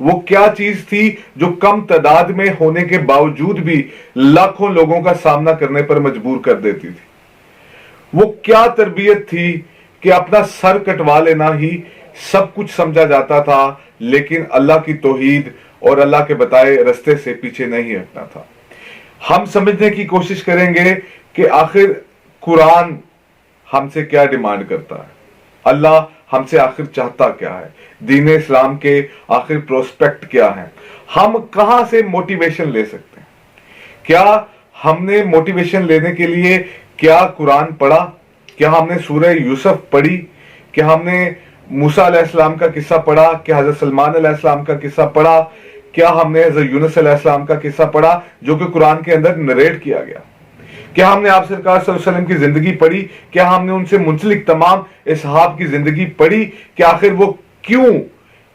وہ کیا چیز تھی جو کم تعداد میں ہونے کے باوجود بھی لاکھوں لوگوں کا سامنا کرنے پر مجبور کر دیتی تھی؟ وہ کیا تربیت تھی کہ اپنا سر کٹوا لینا ہی سب کچھ سمجھا جاتا تھا، لیکن اللہ کی توحید اور اللہ کے بتائے رستے سے پیچھے نہیں ہٹنا تھا؟ ہم سمجھنے کی کوشش کریں گے کہ آخر قرآن ہم سے کیا ڈیمانڈ کرتا ہے، اللہ ہم سے آخر چاہتا کیا ہے، دین اسلام کے آخر پروسپیکٹ کیا ہے، ہم کہاں سے موٹیویشن لے سکتے ہیں؟ کیا ہم نے موٹیویشن لینے کے لیے کیا قرآن پڑھا؟ کیا ہم نے سورہ یوسف پڑھی؟ کیا ہم نے موسیٰ علیہ السلام کا قصہ پڑھا؟ کیا حضرت سلمان علیہ السلام کا قصہ پڑھا؟ کیا ہم نے حضرت یونس علیہ السلام کا قصہ پڑھا جو کہ قرآن کے اندر نریٹ کیا گیا؟ کیا ہم نے آپ سرکار صلی اللہ علیہ وسلم کی زندگی پڑھی؟ کیا ہم نے ان سے منسلک تمام اصحاب کی زندگی پڑھی کہ آخر وہ کیوں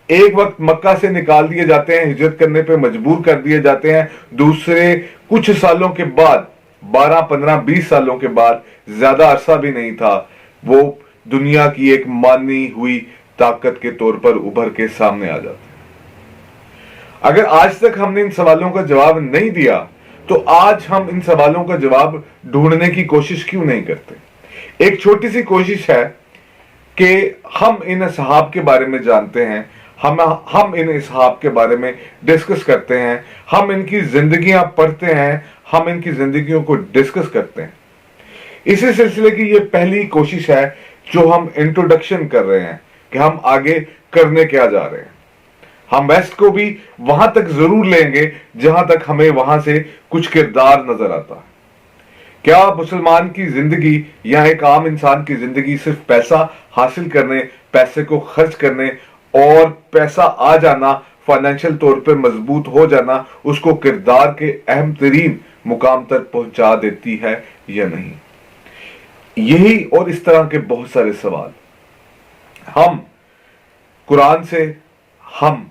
ایک وقت مکہ سے نکال دیے جاتے ہیں، ہجرت کرنے پہ مجبور کر دیے جاتے ہیں، دوسرے کچھ سالوں کے بعد 12 15 20 سالوں کے بعد، زیادہ عرصہ بھی نہیں تھا، وہ دنیا کی ایک مانی ہوئی طاقت کے طور پر ابھر کے سامنے آ جاتے ہیں؟ اگر آج تک ہم نے ان سوالوں کا جواب نہیں دیا تو آج ہم ان سوالوں کا جواب ڈھونڈنے کی کوشش کیوں نہیں کرتے؟ ایک چھوٹی سی کوشش ہے کہ ہم ان اصحاب کے بارے میں جانتے ہیں، ہم ان اصحاب کے بارے میں ڈسکس کرتے ہیں، ہم ان کی زندگیاں پڑھتے ہیں، ہم ان کی زندگیوں کو ڈسکس کرتے ہیں۔ اسی سلسلے کی یہ پہلی کوشش ہے جو ہم انٹروڈکشن کر رہے ہیں کہ ہم آگے کرنے کیا جا رہے ہیں۔ ہم ویسٹ کو بھی وہاں تک ضرور لیں گے جہاں تک ہمیں وہاں سے کچھ کردار نظر آتا ہے۔ کیا مسلمان کی زندگی یا ایک عام انسان کی زندگی صرف پیسہ حاصل کرنے، پیسے کو خرچ کرنے اور پیسہ آ جانا، فائنینشیل طور پر مضبوط ہو جانا اس کو کردار کے اہم ترین مقام تک پہنچا دیتی ہے یا نہیں؟ یہی اور اس طرح کے بہت سارے سوال ہم قرآن سے، ہم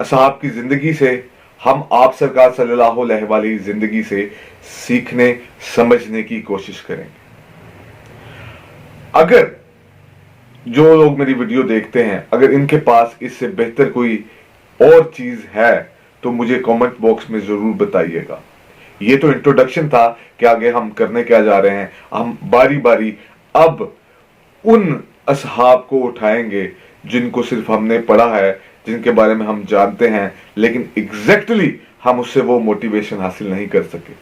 اصحاب کی زندگی سے، ہم آپ سرکار صلی اللہ علیہ وآلہ زندگی سے سیکھنے سمجھنے کی کوشش کریں گے۔ اگر جو لوگ میری ویڈیو دیکھتے ہیں اگر ان کے پاس اس سے بہتر کوئی اور چیز ہے تو مجھے کامنٹ باکس میں ضرور بتائیے گا۔ یہ تو انٹروڈکشن تھا کہ آگے ہم کرنے کیا جا رہے ہیں۔ ہم باری باری اب ان اصحاب کو اٹھائیں گے جن کو صرف ہم نے پڑھا ہے، جن کے بارے میں ہم جانتے ہیں، لیکن ایگزیکٹلی ہم اس سے وہ موٹیویشن حاصل نہیں کر سکے۔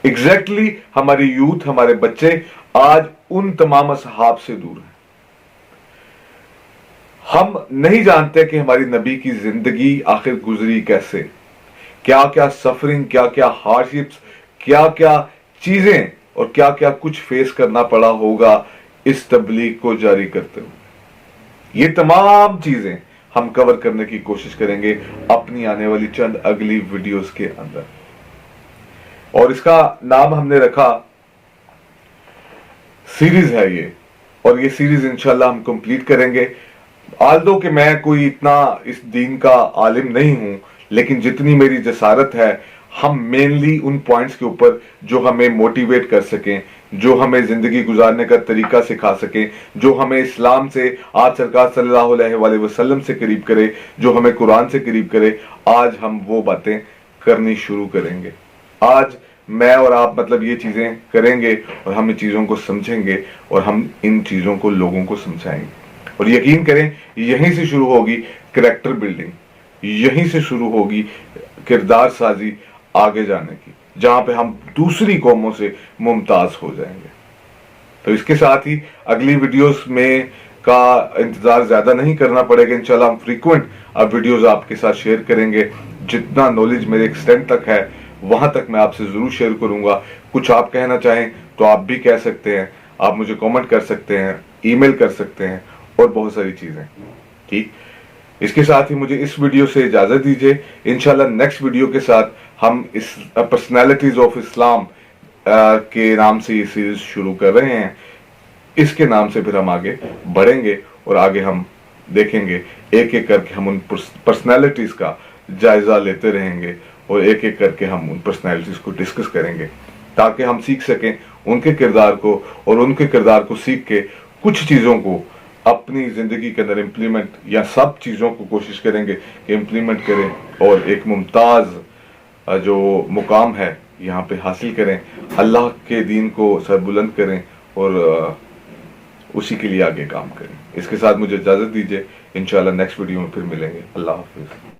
ایگزیکٹلی ہماری یوتھ، ہمارے بچے آج ان تمام اصحاب سے دور ہیں۔ ہم نہیں جانتے کہ ہماری نبی کی زندگی آخر گزری کیسے، کیا کیا سفرنگ، کیا کیا ہارڈشپس، کیا کیا چیزیں اور کیا کیا کچھ فیس کرنا پڑا ہوگا اس تبلیغ کو جاری کرتے ہوئے۔ یہ تمام چیزیں ہم کور کرنے کی کوشش کریں گے اپنی آنے والی چند اگلی ویڈیوز کے اندر، اور اس کا نام ہم نے رکھا سیریز ہے یہ، اور یہ سیریز انشاءاللہ ہم کمپلیٹ کریں گے۔ آلدو کہ میں کوئی اتنا اس دین کا عالم نہیں ہوں، لیکن جتنی میری جسارت ہے ہم مینلی ان پوائنٹس کے اوپر جو ہمیں موٹیویٹ کر سکیں، جو ہمیں زندگی گزارنے کا طریقہ سکھا سکیں، جو ہمیں اسلام سے، آج سرکار صلی اللہ علیہ وآلہ وسلم سے قریب کرے، جو ہمیں قرآن سے قریب کرے، آج ہم وہ باتیں کرنی شروع کریں گے۔ آج میں اور آپ مطلب یہ چیزیں کریں گے اور ہم ان چیزوں کو سمجھیں گے اور ہم ان چیزوں کو لوگوں کو سمجھائیں گے، اور یقین کریں یہیں سے شروع ہوگی کریکٹر بلڈنگ، یہیں سے شروع ہوگی کردار سازی آگے جانے کی، جہاں پہ ہم دوسری قوموں سے ممتاز ہو جائیں گے۔ تو اس کے ساتھ ہی اگلی ویڈیوز میں کا انتظار زیادہ نہیں کرنا پڑے گا، انشاءاللہ ہم فریکوینٹ اب ویڈیوز آپ کے ساتھ شیئر کریں گے۔ جتنا نالج میرے ایکسٹینٹ تک ہے وہاں تک میں آپ سے ضرور شیئر کروں گا۔ کچھ آپ کہنا چاہیں تو آپ بھی کہہ سکتے ہیں، آپ مجھے کامنٹ کر سکتے ہیں، ای میل کر سکتے ہیں، اور بہت ساری چیزیں۔ ٹھیک، اس کے ساتھ ہی مجھے اس ویڈیو سے اجازت دیجیے۔ انشاءاللہ نیکسٹ ویڈیو کے ساتھ ہم اس پرسنالٹیز آف اسلام کے نام سے یہ سیریز شروع کر رہے ہیں۔ اس کے نام سے پھر ہم آگے بڑھیں گے اور آگے ہم دیکھیں گے ایک ایک کر کے ہم ان پرسنالٹیز کا جائزہ لیتے رہیں گے اور ایک ایک کر کے ہم ان پرسنالٹیز کو ڈسکس کریں گے، تاکہ ہم سیکھ سکیں ان کے کردار کو، اور ان کے کردار کو سیکھ کے کچھ چیزوں کو اپنی زندگی کے اندر امپلیمنٹ یا سب چیزوں کو کوشش کریں گے کہ امپلیمنٹ کریں اور ایک ممتاز جو مقام ہے یہاں پہ حاصل کریں، اللہ کے دین کو سر بلند کریں اور اسی کے لیے آگے کام کریں۔ اس کے ساتھ مجھے اجازت دیجیے، انشاءاللہ نیکسٹ ویڈیو میں پھر ملیں گے۔ اللہ حافظ۔